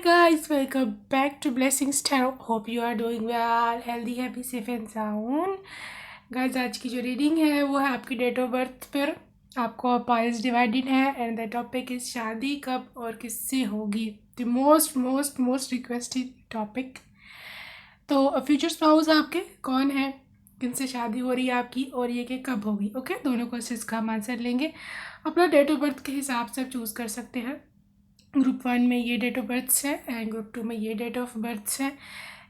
guys, welcome back to Blessings Tarot. Hope you are doing well, healthy, happy, safe and sound. Guys, आज की जो reading है वो है आपकी डेट ऑफ बर्थ पर. आपको पाइल्स डिवाइडेड है एंड द टॉपिक इज शादी कब और किससे होगी. The most requested topic. तो फ्यूचर स्पाउस आपके कौन है, किनसे शादी हो रही है आपकी और ये कि कब होगी. ओके, दोनों क्वेश्चन का हम आंसर लेंगे. अपना डेट ऑफ बर्थ के हिसाब से आप चूज़ कर सकते हैं. ग्रुप 1 में ये डेट ऑफ बर्थ है एंड ग्रुप 2 में ये डेट ऑफ बर्थ है.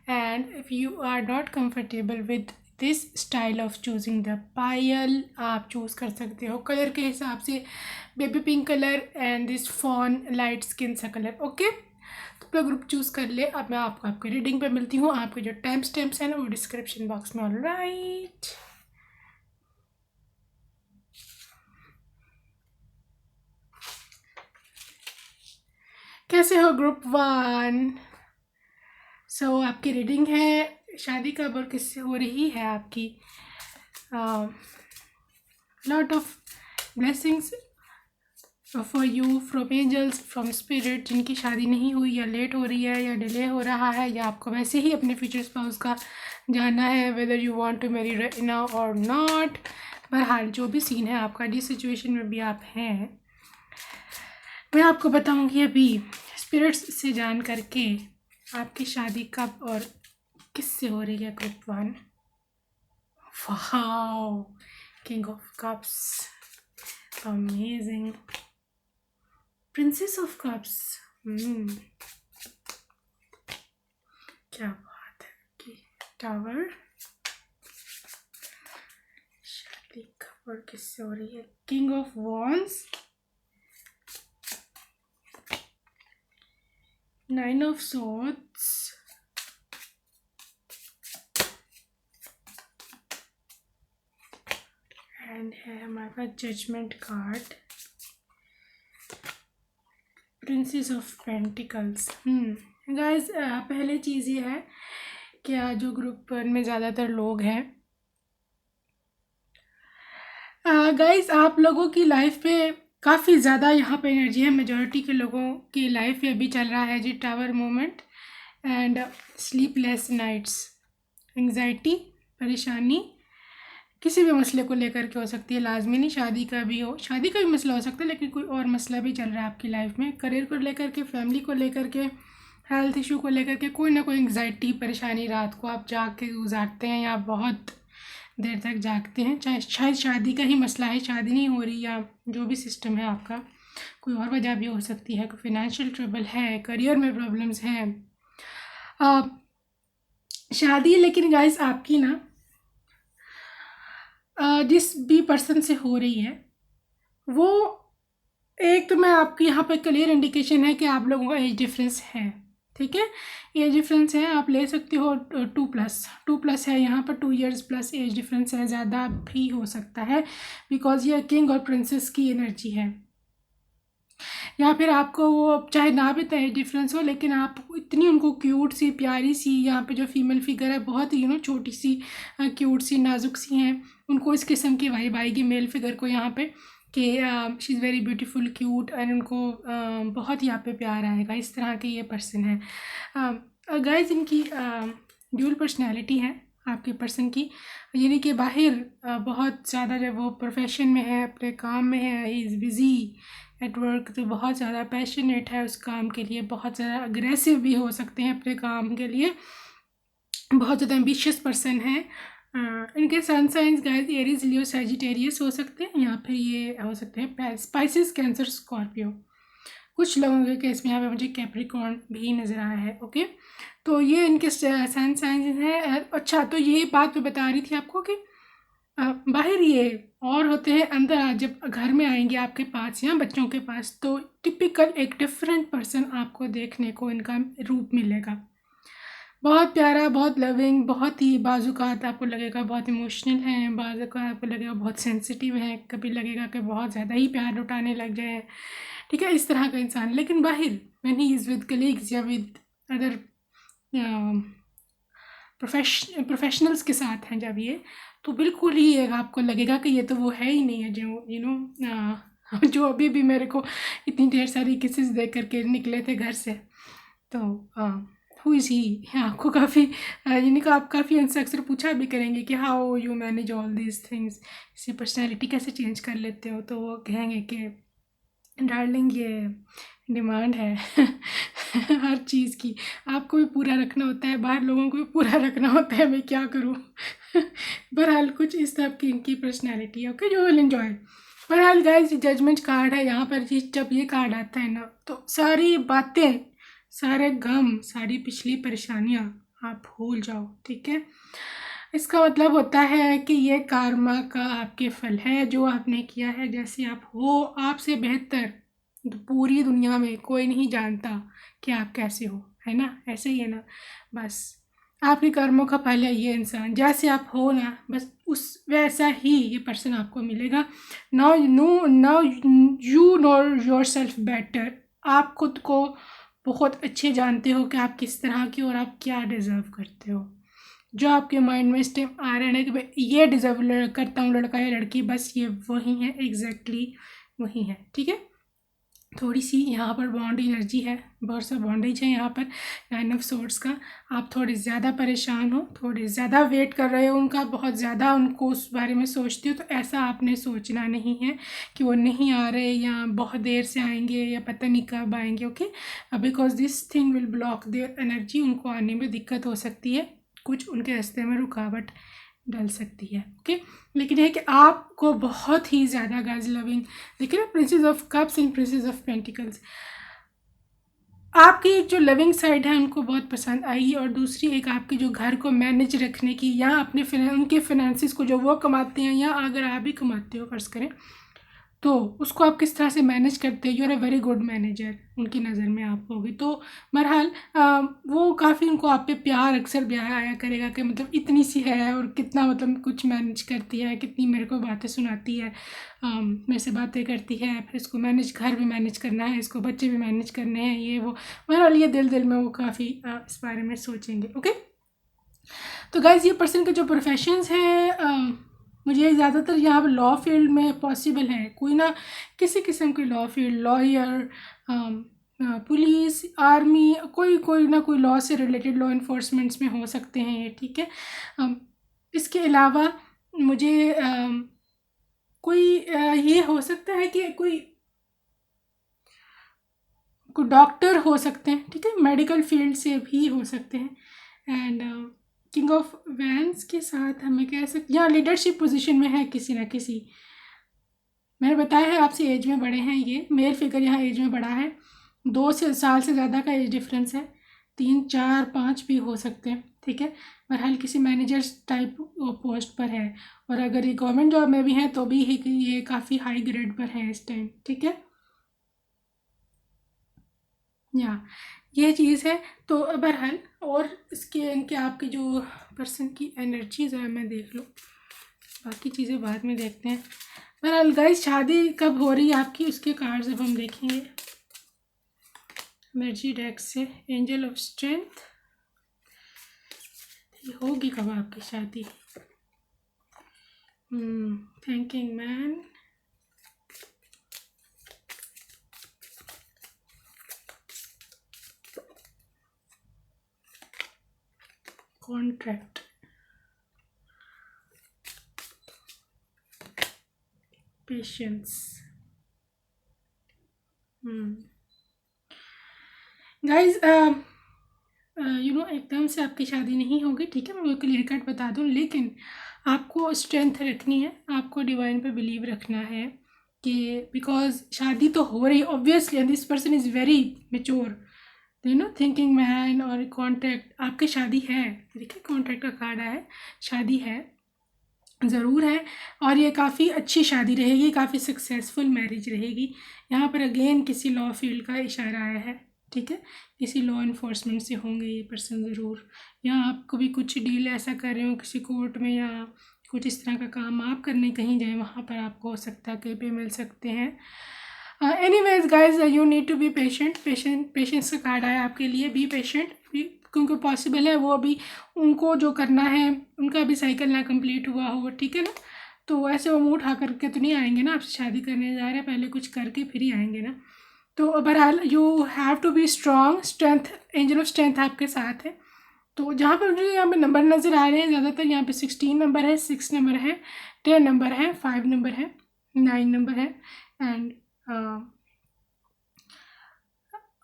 And if you are not comfortable with this style of choosing the payal, आप चूज़ कर सकते हो कलर के हिसाब से baby pink colour and this fawn light skin सा कलर. ओके, तो पूरा ग्रुप चूज़ कर ले. अब मैं आपको आपके रीडिंग पे मिलती हूँ. आपके जो टाइम स्टैम्प्स हैं ना वो डिस्क्रिप्शन बॉक्स में. ऑलराइट, कैसे हो ग्रुप 1? सो आपकी रीडिंग है शादी कब और किससे हो रही है आपकी. Lot of blessings for you from angels, from spirit. जिनकी शादी नहीं हुई या लेट हो रही है या डिले हो रहा है या आपको वैसे ही अपने फ्यूचर स्पाउस का जानना है, whether you want to marry now और नॉट. बहरहाल जो भी सीन है आपका, जिस सिचुएशन में भी आप हैं, मैं आपको बताऊंगी अभी स्पिरिट्स से जान करके आपकी शादी कब और किससे हो रही है. Group 1, wow, king of cups, amazing. Princess of cups, क्या बात है कि टावर. शादी कब और किससे हो रही है. King of wands, 9 of swords, and है हमारे पास judgment card, princess of pentacles. Guys, पहले चीज़ ये है कि जो ग्रुप 1 में ज़्यादातर लोग हैं, गाइस आप लोगों की लाइफ पे काफ़ी ज़्यादा यहाँ पे एनर्जी है. मेजॉरिटी के लोगों की लाइफ में अभी चल रहा है जी tower moment and sleepless nights. Anxiety, परेशानी किसी भी मसले को लेकर के हो सकती है. लाजमी नहीं शादी का भी हो, शादी का भी मसला हो सकता है, लेकिन कोई और मसला भी चल रहा है आपकी लाइफ में. करियर को लेकर के, फैमिली को लेकर के, हेल्थ इशू को लेकर के कोई ना कोई एंग्जाइटी, परेशानी. रात को आप जाग के गुजारते हैं या बहुत देर तक जागते हैं, चाहे शायद शादी का ही मसला है, शादी नहीं हो रही, या जो भी सिस्टम है आपका, कोई और वजह भी हो सकती है. कोई फिनेंशियल ट्रबल है, करियर में प्रॉब्लम्स हैं, शादी. लेकिन गाइस आपकी ना जिस भी पर्सन से हो रही है वो, एक तो मैं आपकी यहाँ पे क्लियर इंडिकेशन है कि आप लोगों का एज डिफरेंस है. ठीक है, एज डिफरेंस है, आप ले सकते हो 2+ है यहाँ पर. 2 years प्लस एज डिफरेंस है, ज़्यादा भी हो सकता है बिकॉज ये किंग और प्रिंसेस की एनर्जी है. या फिर आपको वो चाहे ना भी एज डिफरेंस हो, लेकिन आप इतनी उनको क्यूट सी, प्यारी सी, यहाँ पे जो फीमेल फिगर है बहुत ही छोटी सी, क्यूट सी, नाजुक सी हैं, उनको इस किस्म की वाइब आएगी मेल फिगर को यहाँ पे कि she is very beautiful, cute, and उनको बहुत ही यहाँ पे प्यार आएगा. इस तरह के ये पर्सन है. गाइस इनकी ड्यूल पर्सनैलिटी है आपके पर्सन की, यानी कि बाहर बहुत ज़्यादा जब वो प्रोफेशन में है, अपने काम में है, he is busy at work, तो बहुत ज़्यादा पैशनेट है उस काम के लिए, बहुत ज़्यादा अग्रेसिव भी हो सकते हैं अपने काम के लिए, बहुत ज़्यादा एम्बिशियस पर्सन है. इनके सन साइंस गाइस एरीज, लियो, सैजिटेरियस हो सकते हैं, या फिर ये हो सकते हैं स्पाइसिस, कैंसर, स्कॉर्पियो. कुछ लोगों के केस में यहाँ पे मुझे कैप्रिकॉर्न भी नज़र आया है. ओके, तो ये इनके सन साइंस है. अच्छा, तो ये बात मैं बता रही थी आपको कि बाहर ये और होते हैं, अंदर जब घर में आएंगे आपके पास या बच्चों के पास, तो टिपिकल एक डिफरेंट पर्सन आपको देखने को इनका रूप मिलेगा. बहुत प्यारा, बहुत लविंग, बहुत ही बाजुकात आपको लगेगा बहुत इमोशनल है, बाजुकात आपको लगेगा बहुत सेंसिटिव है, कभी लगेगा कि बहुत ज़्यादा ही प्यार लुटाने लग जाए. ठीक है, इस तरह का इंसान. लेकिन बाहर when he is with colleagues या विद अदर प्रोफेशनल्स के साथ हैं जब ये, तो बिल्कुल ही आपको लगेगा कि ये तो वो है ही नहीं है जो जो अभी भी मेरे को इतनी ढेर सारी किसेस दे करके निकले थे घर से. तो हु इज़ ही, आपको काफ़ी यानी कि आप काफ़ी उनसे अक्सर पूछा भी करेंगे कि how you manage all these things, इसी पर्सनैलिटी कैसे चेंज कर लेते हो, तो वो कहेंगे कि डार्लिंग ये डिमांड है हर चीज़ की, आपको भी पूरा रखना होता है, बाहर लोगों को भी पूरा रखना होता है, मैं क्या करूँ बहरहाल कुछ इस तरह की इनकी पर्सनैलिटी है। Okay, you will enjoy. बहरहाल गाइस, जजमेंट कार्ड है यहाँ पर। जब ये कार्ड आता है ना, तो सारी बातें, सारे गम, सारी पिछली परेशानियाँ आप भूल जाओ, ठीक है। इसका मतलब होता है कि ये कार्मा का आपके फल है, जो आपने किया है। जैसे आप हो, आपसे बेहतर पूरी दुनिया में कोई नहीं जानता कि आप कैसे हो, है ना। ऐसे ही है ना, बस आपके कर्मों का फल है ये इंसान। जैसे आप हो ना, बस उस वैसा ही ये पर्सन आपको मिलेगा। Now you know your self better. आप खुद को बहुत अच्छे जानते हो कि आप किस तरह की और आप क्या डिज़र्व करते हो। जो आपके माइंड में इस टाइम आ रहा है ना कि भाई ये डिज़र्व करता हूँ, लड़का या लड़की, बस ये वही है, एग्जैक्टली वही है, ठीक है। थोड़ी सी यहाँ पर बॉन्ड एनर्जी है, बहुत सा बॉन्डेज है यहाँ पर 9 ऑफ सोर्ड्स का। आप थोड़े ज़्यादा परेशान हो, थोड़े ज़्यादा वेट कर रहे हो उनका, बहुत ज़्यादा उनको उस बारे में सोचते हो। तो ऐसा आपने सोचना नहीं है कि वो नहीं आ रहे या बहुत देर से आएंगे या पता नहीं कब आएंगे। Okay, because this thing will block their energy. उनको आने में दिक्कत हो सकती है, कुछ उनके रास्ते में रुकावट डल सकती है। ओके, लेकिन ये कि आपको बहुत ही ज़्यादा गाइस लविंग, देखिए ना, princess of cups and princess of pentacles, आपकी एक जो लविंग साइड है उनको बहुत पसंद आएगी। और दूसरी एक आपके जो घर को मैनेज रखने की, या अपने उनके फाइनेंसिस को जो वो कमाते हैं, या अगर आप भी कमाते हो फ़र्ज़ करें, तो उसको आप किस तरह से मैनेज करते हो। You are a very good manager उनकी नज़र में आप होगी। तो बहरहाल वो काफ़ी उनको आप पे प्यार अक्सर भी आया करेगा कि मतलब इतनी सी है और कितना मतलब कुछ मैनेज करती है, कितनी मेरे को बातें सुनाती है, मेरे से बातें करती है, फिर इसको मैनेज, घर भी मैनेज करना है, इसको बच्चे भी मैनेज करने हैं, ये वो। बहरहाल ये दिल दिल में वो काफ़ी इस बारे में सोचेंगे। ओके, तो गाइज़, ये पर्सन के जो प्रोफेशंस हैं, मुझे ज़्यादातर यहाँ पर लॉ फील्ड में पॉसिबल है। कोई ना किसी किस्म की law field, lawyer, police, army, कोई ना कोई लॉ से रिलेटेड, लॉ इन्फोर्समेंट्स में हो सकते हैं ये, ठीक है। इसके अलावा मुझे कोई ये हो सकता है कि कोई डॉक्टर हो सकते हैं, ठीक है, मेडिकल फील्ड से भी हो सकते हैं। एंड किंग ऑफ वैंस के साथ हमें कह सकते, या लीडरशिप पोजीशन में है किसी ना किसी। मैंने बताया है आपसे एज में बड़े हैं, ये मेल फिगर यहाँ एज में बड़ा है, 2 साल से ज़्यादा का एज डिफरेंस है, 3, 4, 5 भी हो सकते हैं, ठीक है। बहरहाल किसी मैनेजर्स टाइप पोस्ट पर है, और अगर ये गवर्नमेंट जॉब में भी हैं तो भी ये काफ़ी हाई ग्रेड पर है इस टाइम, ठीक है। या ये चीज़ है। तो बहरहाल, और इसके इनके आपकी जो पर्सन की एनर्जीज है, मैं देख लूँ, बाकी चीज़ें बाद में देखते हैं। बहरहाल गाइस, शादी कब हो रही है आपकी, उसके कार्ड्स अब हम देखेंगे एनर्जी डेक से। एंजल ऑफ स्ट्रेंथ, होगी कब आपकी शादी। Thinking man, contract, patience. Guys, एकदम से आपकी शादी नहीं होगी, ठीक है, मैं वो क्लियर कट बता दूँ। लेकिन आपको स्ट्रेंथ रखनी है, आपको डिवाइन पे बिलीव रखना है कि बिकॉज शादी तो हो रही obviously, and this person is very mature, thinking man. और कॉन्ट्रैक्ट, आपकी शादी है, देखिए कॉन्ट्रैक्ट का कार्ड आया है, शादी है, ज़रूर है। और ये काफ़ी अच्छी शादी रहेगी, काफ़ी सक्सेसफुल मैरिज रहेगी। यहाँ पर अगेन किसी लॉ फील्ड का इशारा आया है, ठीक है, किसी लॉ इन्फोर्समेंट से होंगे ये पर्सन ज़रूर। या आप कभी कुछ डील ऐसा कर रहे हो किसी कोर्ट में, या कुछ इस तरह का काम आप करने कहीं जाए, वहाँ पर आपको हो सकता है कहीं पे मिल सकते हैं। Anyways guys, you need to be patient. Patience का कार्ड आया आपके लिए, बी पेशेंट, क्योंकि पॉसिबल है वो अभी उनको जो करना है उनका अभी साइकिल ना कंप्लीट हुआ हो, ठीक है ना। तो ऐसे वो मुँह उठा करके तो नहीं आएंगे ना, आपसे शादी करने जा रहे हैं, पहले कुछ करके फिर ही आएंगे ना। तो बहरहाल you have to be strong, strength, angel of strength आपके साथ है। तो जहाँ पर मुझे यहाँ पे नंबर नज़र आ रहे हैं ज़्यादातर, यहाँ पे 16 नंबर है, 6 नंबर है, 10 नंबर है, 5 नंबर है, 9 नंबर है एंड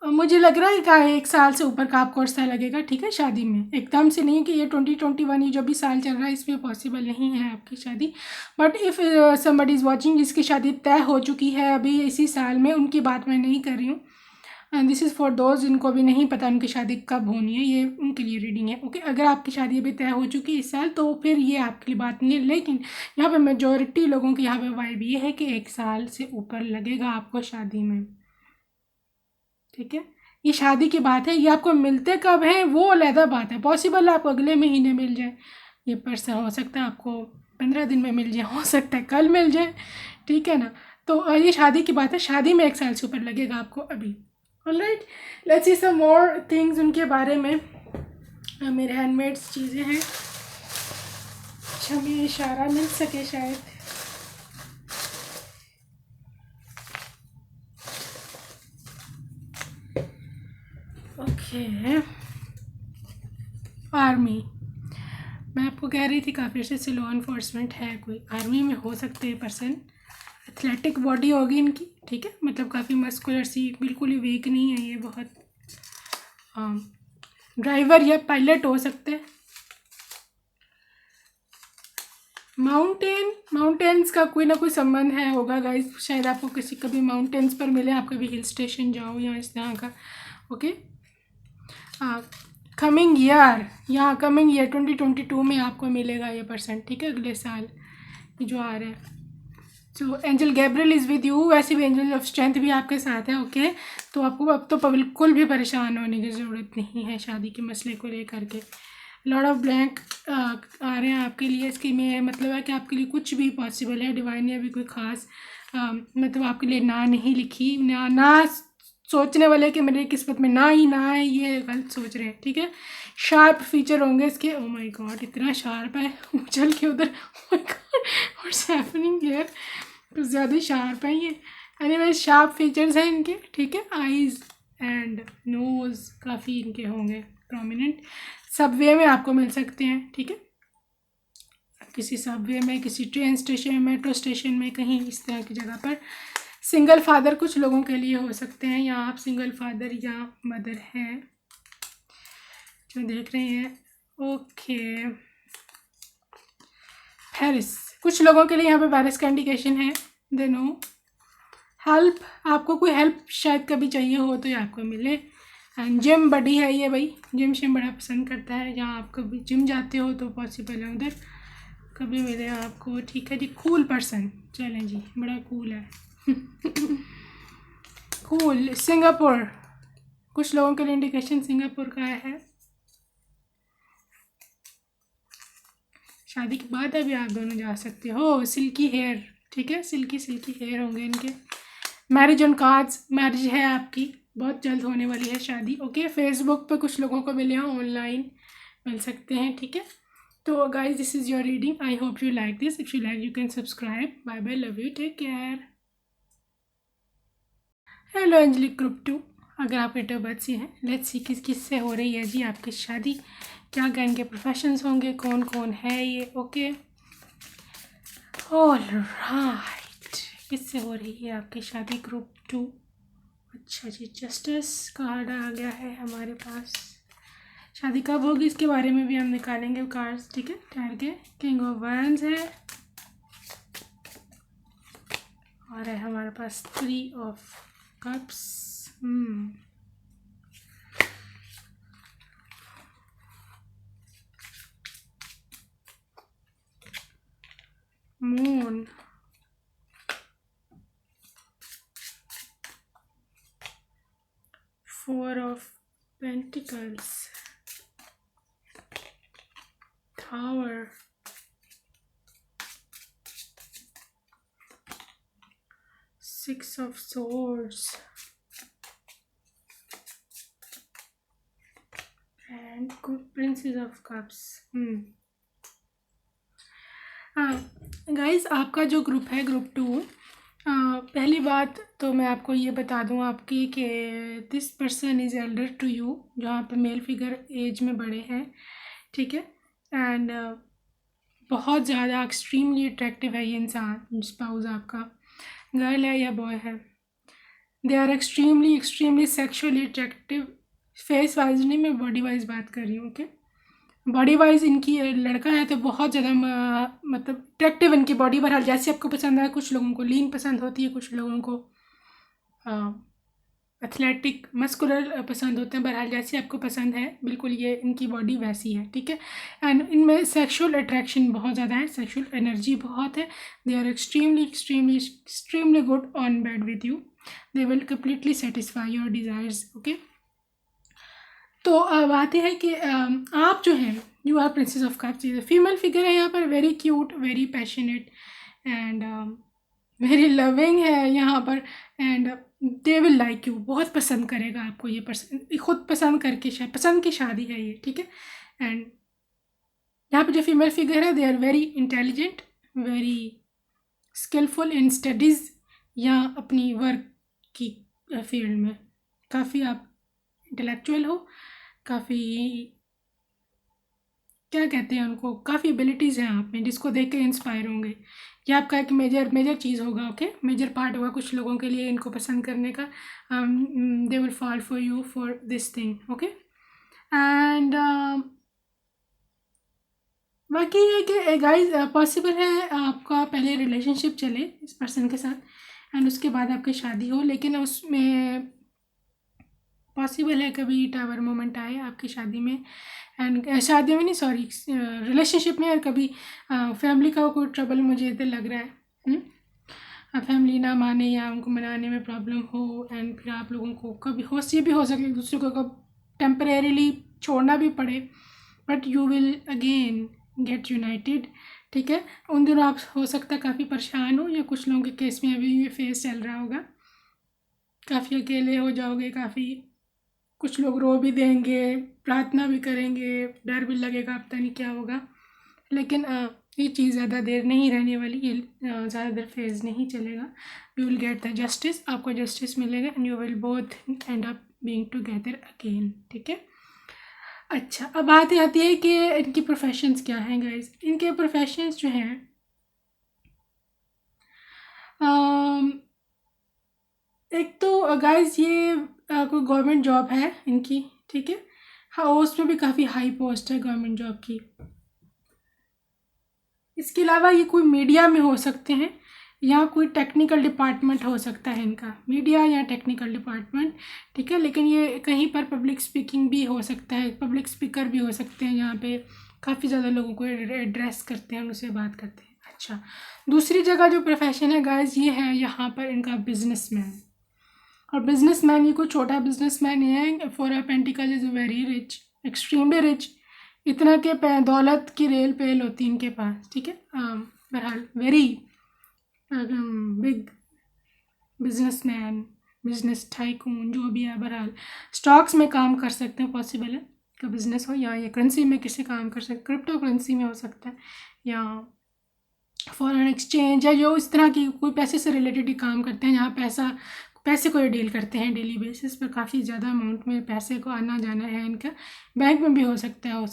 मुझे लग रहा है कि 1 साल से ऊपर का आपको अर्सा लगेगा, ठीक है, शादी में। एकदम से नहीं कि ये 2021 ये जो भी साल चल रहा है इसमें पॉसिबल नहीं है आपकी शादी। But if somebody is watching जिसकी शादी तय हो चुकी है अभी इसी साल में, उनकी बात मैं नहीं कर रही हूँ। And this is for those जिनको अभी नहीं पता उनकी शादी कब होनी है, ये उनके लिए रीडिंग है। ओके, अगर आपकी शादी अभी तय हो चुकी है इस साल तो फिर ये आपके लिए बात नहीं है। लेकिन यहाँ पे मेजॉरिटी लोगों की यहाँ पे वाइब ये है कि 1 साल से ऊपर लगेगा आपको शादी में, ठीक है। ये शादी की बात है, ये आपको मिलते कब हैं वो अलग बात है। पॉसिबल है आपको अगले महीने मिल जाए, ये पर्सन हो सकता है आपको 15 दिन में मिल जाए, हो सकता है कल मिल जाए, ठीक है ना। तो ये शादी की बात है, शादी में 1 साल से ऊपर लगेगा आपको अभी। Alright, let's see some more things उनके बारे में। मेरे हैंडमेड्स चीज़ें हैं, अच्छा हमें इशारा मिल सके शायद। ओके, आर्मी, मैं आपको कह रही थी काफ़ी अर्से से लॉ इन्फोर्समेंट है, कोई आर्मी में हो सकते हैं पर्सन। एथलेटिक बॉडी होगी इनकी, ठीक है, मतलब काफ़ी मस्कुलर सी, बिल्कुल ही वीक नहीं है ये, बहुत ड्राइवर या पायलट हो सकते हैं। माउंटेन्स का कोई ना कोई संबंध है होगा गाइस, शायद आपको किसी कभी माउंटेन्स पर मिले, आप कभी हिल स्टेशन जाओ या इस तरह का। ओके, कमिंग ईयर, यहाँ कमिंग ईयर 2022 में आपको मिलेगा ये पर्सन, ठीक है, अगले साल जो आ रहा है। तो angel Gabriel is with you, वैसे भी एंजल ऑफ स्ट्रेंथ भी आपके साथ है। ओके, तो आपको अब तो बिल्कुल भी परेशान होने की ज़रूरत नहीं है शादी के मसले को लेकर के। लॉर्ड ऑफ ब्लैंक आ रहे हैं आपके लिए, इसकी में मतलब है कि आपके लिए कुछ भी पॉसिबल है। डिवाइन ने अभी कोई ख़ास मतलब आपके लिए ना नहीं लिखी, ना सोचने वाले कि मेरी किस्मत में ना ही ना है, ये गलत सोच रहे हैं, ठीक है। शार्प फीचर होंगे इसके। ओ माय गॉड, इतना शार्प है, उछल के उधर, oh my God what's happening here, कुछ ज़्यादा शार्प है ये। एनीवे शार्प फीचर्स हैं इनके, ठीक है। आईज़ एंड नोज़ काफ़ी इनके होंगे प्रोमिनेंट। सबवे में आपको मिल सकते हैं, ठीक है, किसी सबवे में, किसी ट्रेन स्टेशन में, मेट्रो स्टेशन में, कहीं इस तरह की जगह पर। सिंगल फादर कुछ लोगों के लिए हो सकते हैं, या आप सिंगल फादर या मदर हैं जो देख रहे हैं। ओके, पेरिस, कुछ लोगों के लिए यहाँ पे पेरिस का इंडिकेशन है। दे नो हेल्प, आपको कोई हेल्प शायद कभी चाहिए हो तो ये आपको मिले। एंड जिम बडी है ये भाई, जिम शिम बड़ा पसंद करता है, जहाँ आप कभी जिम जाते हो तो पॉसिबल है उधर कभी मिले आपको, ठीक है जी। कूल पर्सन, चलें जी, बड़ा कूल है कूल। सिंगापुर, कुछ लोगों के लिए इंडिकेशन सिंगापुर का है। शादी के बाद अभी आप दोनों जा सकते हो। सिल्की हेयर, ठीक है, सिल्की हेयर होंगे इनके। मैरिज ऑन कार्ड्स, मैरिज है आपकी, बहुत जल्द होने वाली है शादी। ओके, फेसबुक पे कुछ लोगों को मिले हो, ऑनलाइन मिल सकते हैं, ठीक है। तो guys this is your reading, I hope you like this. If you like you can subscribe. Bye bye, love you, take care. Hello angelic group 2, अगर आप डेट ऑफ बर्थ से हैं, लेट्स सी किस से हो रही है जी आपकी शादी, क्या क्या इनके प्रोफेशंस होंगे, कौन कौन है ये। ओके, ऑलराइट, किससे हो रही है आपकी शादी ग्रुप 2। अच्छा जी, जस्टिस कार्ड आ गया है हमारे पास। शादी कब होगी इसके बारे में भी हम निकालेंगे कार्ड्स, ठीक है, ठहर के। किंग ऑफ वैंड्स है और है हमारे पास 3 of cups. Moon, Four of Pentacles, Tower, Six of Swords, and good Princess of Cups. Guys, आपका जो ग्रुप है ग्रुप 2, पहली बात तो मैं आपको ये बता दूं आपकी कि this person is elder to you, जहाँ पे मेल फिगर एज में बड़े हैं, ठीक है। एंड बहुत ज़्यादा एक्सट्रीमली अट्रैक्टिव है ये इंसान, स्पाउस आपका, गर्ल है या बॉय है। They are extremely sexually attractive, face wise नहीं, मैं बॉडी वाइज बात कर रही हूँ, ओके। बॉडी वाइज इनकी लड़का है तो बहुत ज़्यादा मतलब अट्रैक्टिव इनकी बॉडी, बहरहाल जैसे आपको पसंद है। कुछ लोगों को लीन पसंद होती है, कुछ लोगों को एथलेटिक मस्कुलर पसंद होते हैं, बहरहाल जैसे आपको पसंद है, बिल्कुल ये इनकी बॉडी वैसी है, ठीक है। एंड इनमें सेक्सुअल अट्रैक्शन बहुत ज़्यादा है, सेक्सुअल एनर्जी बहुत है। They are extremely good on bed with you, they will completely satisfy your desires, okay. तो बात यह है कि आप जो हैं, you are princess of cups, female figure है यहाँ पर, very cute, very passionate and very loving है यहाँ पर। And they will like you, बहुत पसंद करेगा आपको ये पर्सन, खुद पसंद करके पसंद की शादी है ये, ठीक है। एंड यहाँ पर जो फीमेल फिगर है, they are very intelligent, very skilful in studies या अपनी वर्क की फील्ड में। काफ़ी आप इंटेलेक्चुअल हो, काफ़ी क्या कहते हैं उनको, काफ़ी एबिलिटीज़ हैं आप में, जिसको देख के इंस्पायर होंगे। ये आपका एक मेजर चीज़ होगा, ओके, मेजर पार्ट होगा कुछ लोगों के लिए इनको पसंद करने का। They will fall for you for this thing, okay. And बाकी ये कि गाइस पॉसिबल है आपका पहले रिलेशनशिप चले इस पर्सन के साथ एंड उसके बाद आपकी शादी हो, लेकिन उसमें पॉसिबल है कभी टावर मोमेंट आए आपकी शादी में, एंड शादी में नहीं, सॉरी, रिलेशनशिप में। और कभी फैमिली का कोई ट्रबल मुझे इधर लग रहा है, फैमिली ना माने या उनको मनाने में प्रॉब्लम हो, एंड फिर आप लोगों को कभी ये भी हो सके एक दूसरे को कब टेम्परेरीली छोड़ना भी पड़े, but you will again get United, ठीक है। उन दिनों आप हो सकता है काफ़ी परेशान हो, या कुछ लोगों के केस में अभी ये फेस चल रहा होगा, काफ़ी अकेले हो जाओगे, काफ़ी कुछ लोग रो भी देंगे, प्रार्थना भी करेंगे, डर भी लगेगा, पता नहीं क्या होगा। लेकिन ये चीज़ ज़्यादा देर नहीं रहने वाली, ये ज़्यादा देर फेज नहीं चलेगा। You will get the justice, आपको जस्टिस मिलेगा and you will both and up being together again, ठीक है। अच्छा, अब बात आती है कि इनकी प्रोफेशंस क्या हैं गाइस। इनके प्रोफेशंस जो हैं, एक तो गाइस ये कोई गवर्नमेंट जॉब है इनकी, ठीक है। हाँ, उसमें भी काफ़ी हाई पोस्ट है गवर्नमेंट जॉब की। इसके अलावा ये कोई मीडिया में हो सकते हैं, या कोई टेक्निकल डिपार्टमेंट हो सकता है इनका, मीडिया या टेक्निकल डिपार्टमेंट, ठीक है। लेकिन ये कहीं पर पब्लिक स्पीकिंग भी हो सकता है, पब्लिक स्पीकर भी हो सकते हैं, जहाँ पे काफ़ी ज़्यादा लोगों को एड्रेस करते हैं, उनसे बात करते हैं। अच्छा, दूसरी जगह जो प्रोफेशन है गाइस, ये है यहाँ पर इनका बिजनेसमैन। और बिजनेसमैन ये कोई छोटा बिजनेसमैन नहीं है। Four of pentacle is very rich, extremely rich, इतना के दौलत की रेल पेल होती है इनके पास, ठीक है। बहरहाल very big businessman, business tycoon, जो भी है, बहरहाल स्टॉक्स में काम कर सकते हैं, पॉसिबल है का बिजनेस हो, या ये करेंसी में किसी काम कर सकते, क्रिप्टो करेंसी में हो सकता है, या फॉरेन एक्सचेंज, या जो इस तरह की कोई पैसे से रिलेटेड ही काम करते हैं, जहाँ पैसे को ये डील करते हैं डेली बेसिस पर, काफ़ी ज़्यादा अमाउंट में पैसे को आना जाना है इनका। बैंक में भी हो सकता है, हो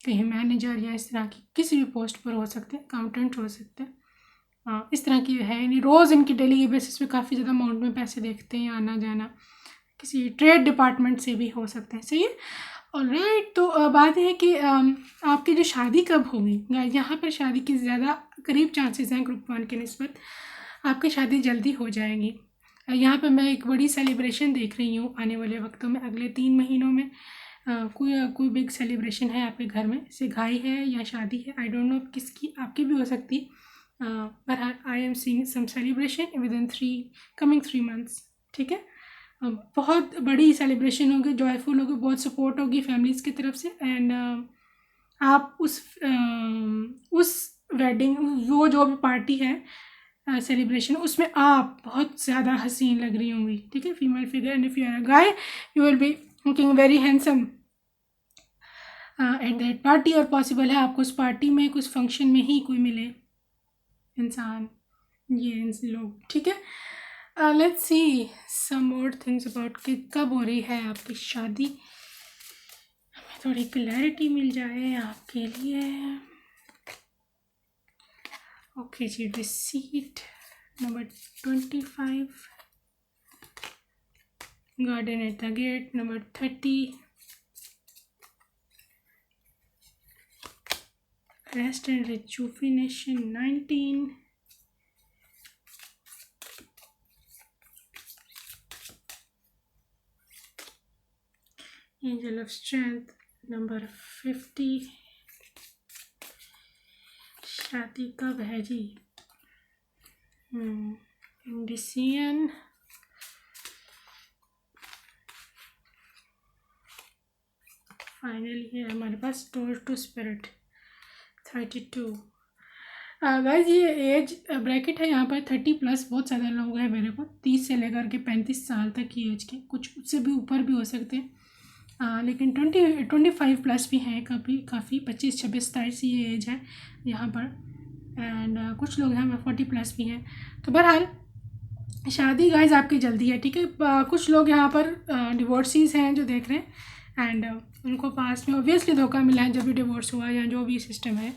कहीं मैनेजर या इस तरह की किसी भी पोस्ट पर हो सकते हैं, अकाउंटेंट हो सकते हैं, इस तरह की है। यानी रोज़ इनकी डेली बेसिस पे काफ़ी ज़्यादा अमाउंट में पैसे देखते हैं, आना जाना, किसी ट्रेड डिपार्टमेंट से भी हो सकते हैं, सही है। ऑलराइट, तो बात यह है कि आपकी जो शादी कब होगी, यहाँ पर शादी की ज़्यादा करीब चांसेस हैं ग्रुप 1 के निस्बत, आपकी शादी जल्दी हो जाएगी। यहाँ पर मैं एक बड़ी सेलिब्रेशन देख रही हूँ आने वाले वक्तों में, अगले 3 महीनों में कोई बिग सेलिब्रेशन है आपके घर में, सिगाई है या शादी है, आई डोंट नो किसकी, आपकी भी हो सकती है, but I am seeing some celebration within 3 months, ठीक है। बहुत बड़ी सेलिब्रेशन होगी, जॉयफुल होगी, बहुत सपोर्ट होगी फैमिलीज़ की तरफ से, एंड आप उस वेडिंग, वो जो भी पार्टी है सेलिब्रेशन, उसमें आप बहुत ज़्यादा हसीन लग रही होंगी, ठीक है, female figure, and if you are a guy you will be looking very handsome at that party. और पॉसिबल है आपको उस पार्टी में, कुछ फंक्शन में ही कोई मिले इंसान ये इन लोग, ठीक है। Let's see some more things about कि कब हो रही है आपकी शादी, हमें थोड़ी क्लैरिटी मिल जाए आपके लिए। ओके जी, receipt number 25, garden at the gate number 30, rest and rejuvenation 19, angel of strength number 50। शादी कब है जी? इंडिसियन, फाइनली है हमारे पास डोर टू स्पिरिट 32। गाइस ये एज ब्रैकेट है यहाँ पर 30+, बहुत ज़्यादा लोग हैं मेरे को, 30 से लेकर के 35 साल तक की एज के, कुछ उससे भी ऊपर भी हो सकते हैं, लेकिन 25+ भी हैं, काफ़ी 25, 26, 27 ये एज है यहाँ पर। एंड कुछ लोग हैं 40+ भी हैं। तो बहरहाल शादी गाइस आपकी जल्दी है, ठीक है। कुछ लोग यहाँ पर डिवोर्सीज हैं जो देख रहे हैं, एंड उनको पास में ऑब्वियसली धोखा मिला है जब भी डिवोर्स हुआ या जो भी सिस्टम है,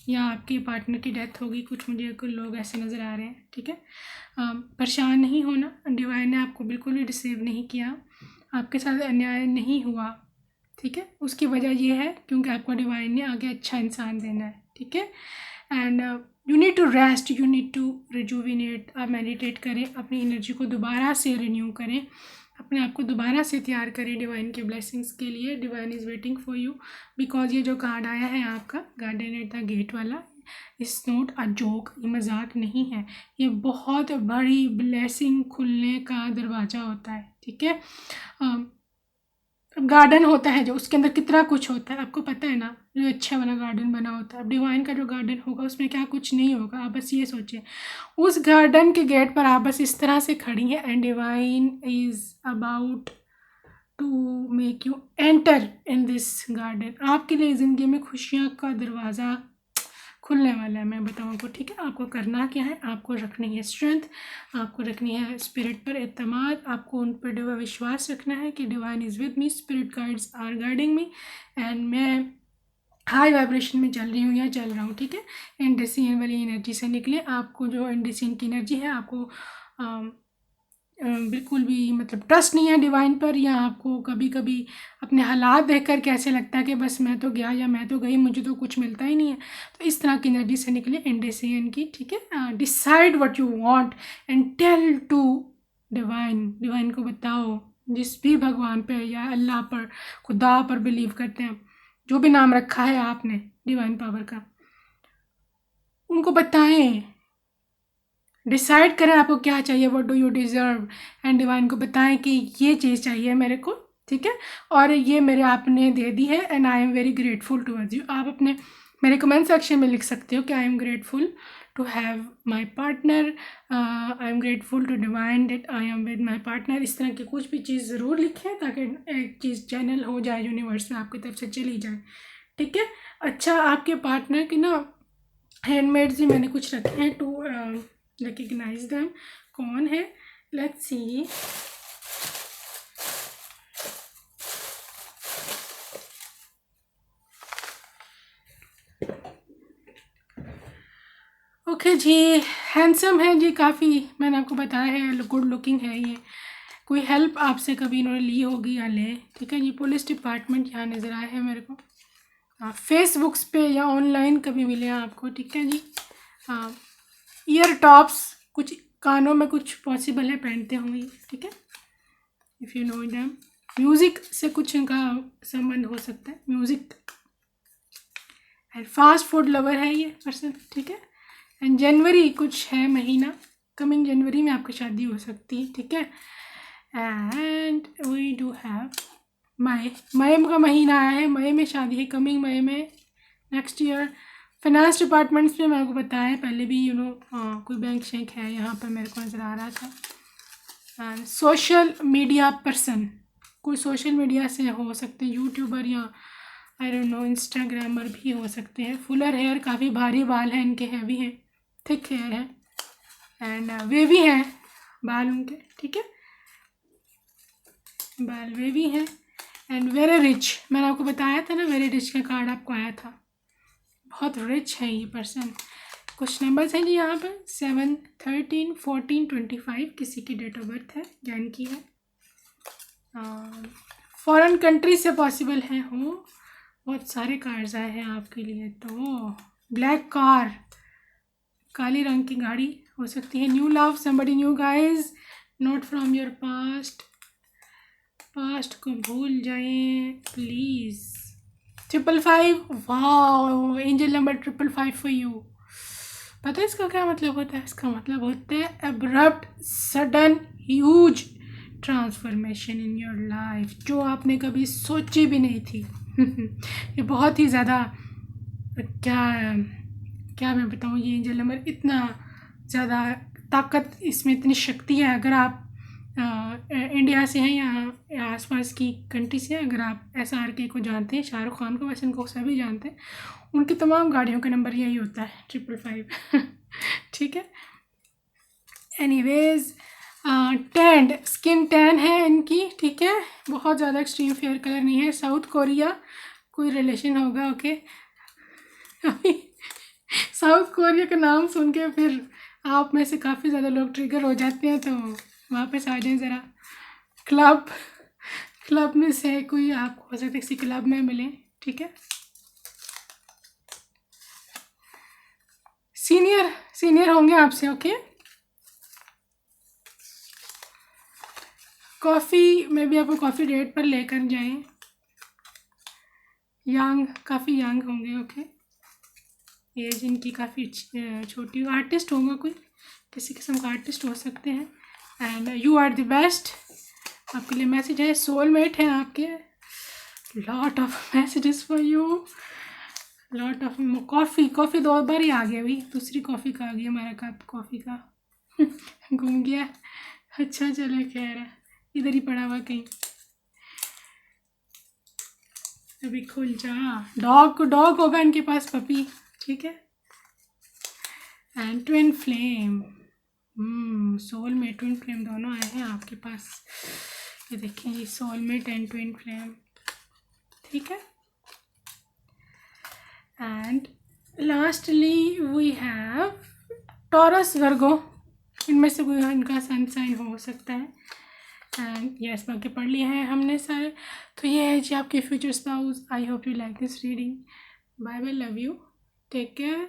या आपके पार्टनर की डेथ होगी, कुछ मुझे कुछ लोग ऐसे नज़र आ रहे हैं, ठीक है। परेशान नहीं होना, डिवाइन ने आपको बिल्कुल भी रिसीव नहीं किया, आपके साथ अन्याय नहीं हुआ, ठीक है। उसकी वजह ये है क्योंकि आपको डिवाइन ने आगे अच्छा इंसान देना है, ठीक है। And you need to rest, you need to rejuvenate. आप मेडिटेट करें, अपनी एनर्जी को दोबारा से रिन्यू करें, अपने आप को दोबारा से तैयार करें डिवाइन के ब्लेसिंग्स के लिए। Divine is waiting for you, because ये जो कार्ड आया है आपका गार्डन एट द गेट वाला, इट्स नॉट अ जोक, ये मजाक नहीं है, ये बहुत बड़ी ब्लेसिंग खुलने का दरवाज़ा होता है, ठीक है। गार्डन होता है जो, उसके अंदर कितना कुछ होता है आपको पता है ना, जो अच्छा वाला गार्डन बना होता है। अब डिवाइन का जो गार्डन होगा उसमें क्या कुछ नहीं होगा, आप बस ये सोचिए। उस गार्डन के गेट पर आप बस इस तरह से खड़ी हैं, and divine is about to make you enter in this garden. आपके लिए ज़िंदगी में खुशियाँ का दरवाज़ा खुलने वाला है, मैं बताऊँ आपको, ठीक है। आपको करना क्या है, आपको रखनी है स्ट्रेंथ, आपको रखनी है स्पिरिट पर एतमाद, आपको उन पर विश्वास रखना है कि divine is with me, spirit guides are guiding me, एंड मैं हाई वाइब्रेशन में चल रही हूँ या चल रहा हूँ, ठीक है। इंडिसियन वाली एनर्जी से निकले। आपको जो इंडिसियन की एनर्जी है, आपको बिल्कुल भी मतलब ट्रस्ट नहीं है डिवाइन पर, या आपको कभी कभी अपने हालात देखकर कैसे लगता है कि बस मैं तो गया या मैं तो गई, मुझे तो कुछ मिलता ही नहीं है, तो इस तरह की एनर्जी से निकले इंडिसियन की, ठीक है। Decide what you want and tell to divine, divine को बताओ, जिस भी भगवान पे या अल्लाह पर, खुदा पर बिलीव करते हैं, जो भी नाम रखा है आपने डिवाइन पावर का, उनको बताएं, डिसाइड करें आपको क्या चाहिए, what do you deserve, and divine को बताएं कि ये चीज़ चाहिए मेरे को, ठीक है, और ये मेरे आपने दे दी है, and I am very grateful towards you. आप अपने मेरे कमेंट सेक्शन में लिख सकते हो कि I am grateful to have my partner, I am grateful to divine that I am with my partner. इस तरह की कुछ भी चीज़ ज़रूर लिखें ताकि एक चीज़ चैनल हो जाए यूनिवर्स में, आपकी तरफ से चली जाए, ठीक है। अच्छा, आपके पार्टनर की ना हैंडमेड्स भी मैंने कुछ रखे हैं टू रिकग्नाइज देम। कौन है, लेट्स सी। ओके जी, हैंडसम है जी काफ़ी, मैंने आपको बताया है गुड लुकिंग है ये। कोई हेल्प आपसे कभी इन्होंने ली होगी या ले, ठीक है जी। पुलिस डिपार्टमेंट यहाँ नज़र आया है मेरे को, फेसबुक्स पे या ऑनलाइन कभी मिले आपको, ठीक है जी। ईयर टॉप्स, कुछ कानों में कुछ पॉसिबल है पहनते होंगे, ठीक है, if you know them. Music से कुछ इनका संबंध हो सकता है, music. And fast food lover है ये पर्सन, ठीक है। एंड जनवरी कुछ है महीना, कमिंग जनवरी में आपकी शादी हो सकती है, ठीक है। एंड वी डू हैव मई का महीना आया है, मई में शादी है, कमिंग मई में नेक्स्ट ईयर। फाइनेंस डिपार्टमेंट्स में मैंने को बताया है पहले भी, यू नो, कोई बैंक शेंक है यहाँ पर मेरे को नज़र आ रहा था। एंड सोशल मीडिया पर्सन, कोई सोशल मीडिया से हो सकते हैं, यूट्यूबर या आई डोंट नो इंस्टाग्रामर भी हो सकते हैं। फुलर हेयर, काफ़ी भारी बाल हैं इनके, हैवी हैं, थिक हेयर है। एंड वेवी हैं बाल उनके, ठीक है, बाल वेवी हैं एंड वेरी रिच। मैंने आपको बताया था ना, वेरी रिच का कार्ड आपको आया था, बहुत रिच है ये पर्सन। कुछ नंबर्स हैं जी यहाँ पर 7, 13, 14, 25, किसी की डेट ऑफ बर्थ है, ज्ञान की है। फॉरेन कंट्री से पॉसिबल है हो, बहुत सारे कार्ड्स आए हैं आपके लिए। तो ब्लैक कार, काली रंग की गाड़ी हो सकती है। New love, somebody new guys, not from your past, past को भूल जाएं प्लीज़। 555, वाह, एंजल नंबर 555 फॉर यू। पता है इसका क्या मतलब होता है? इसका मतलब होता है abrupt, sudden, huge transformation in your life, जो आपने कभी सोची भी नहीं थी। ये बहुत ही ज़्यादा, क्या क्या मैं बताऊँ, ये एंजल नंबर इतना ज़्यादा ताकत, इसमें इतनी शक्ति है। अगर आप इंडिया से हैं या आसपास की कंट्री से, अगर आप SRK को जानते हैं, शाहरुख खान को, वैसे उनको सभी जानते हैं, उनकी तमाम गाड़ियों का नंबर यही होता है 555। ठीक है, एनीवेज, टैंड, स्किन टैन है इनकी, ठीक है, बहुत ज़्यादा एक्सट्रीम फेयर कलर नहीं है। साउथ कोरिया, कोई रिलेशन होगा, ओके। अभी साउथ कोरिया का नाम सुन के फिर आप में से काफ़ी ज़्यादा लोग ट्रिगर हो जाते हैं, तो वापस आ जाएं ज़रा। क्लब में से कोई आप हो सकता है किसी क्लब में मिले, ठीक है। सीनियर होंगे आपसे, ओके। कॉफ़ी में भी आपको कॉफ़ी डेट पर लेकर जाएं। यंग, काफ़ी यंग होंगे, ओके। एज इनकी काफ़ी छोटी। आर्टिस्ट होगा कोई, किसी किस्म का आर्टिस्ट हो सकते हैं। And you are the best, आपके लिए मैसेज है। सोलमेट है आपके, lot of messages for you, lot of. Coffee 2 बार ही आ गया भाई, दूसरी कॉफ़ी का आ गया हमारा कप, कॉफ़ी का घूम गया। अच्छा चलो, खैर है, इधर ही पड़ा हुआ कहीं। अभी खुल जा। डॉग होगा इनके पास, पपी, ठीक है। And twin flame, soulmate, twin flame दोनों आए हैं आपके पास। ये देखें, ये सोलमेट एंड ट्विन फ्लेम, ठीक है। And lastly we have Taurus, Virgo, इनमें से कोई इनका सन साइन हो सकता है। एंड यस, बाकी पढ़ लिए हैं हमने सारे। तो ये है जी आपके future spouse. I hope you like this reading. Bye bye, love you, take care.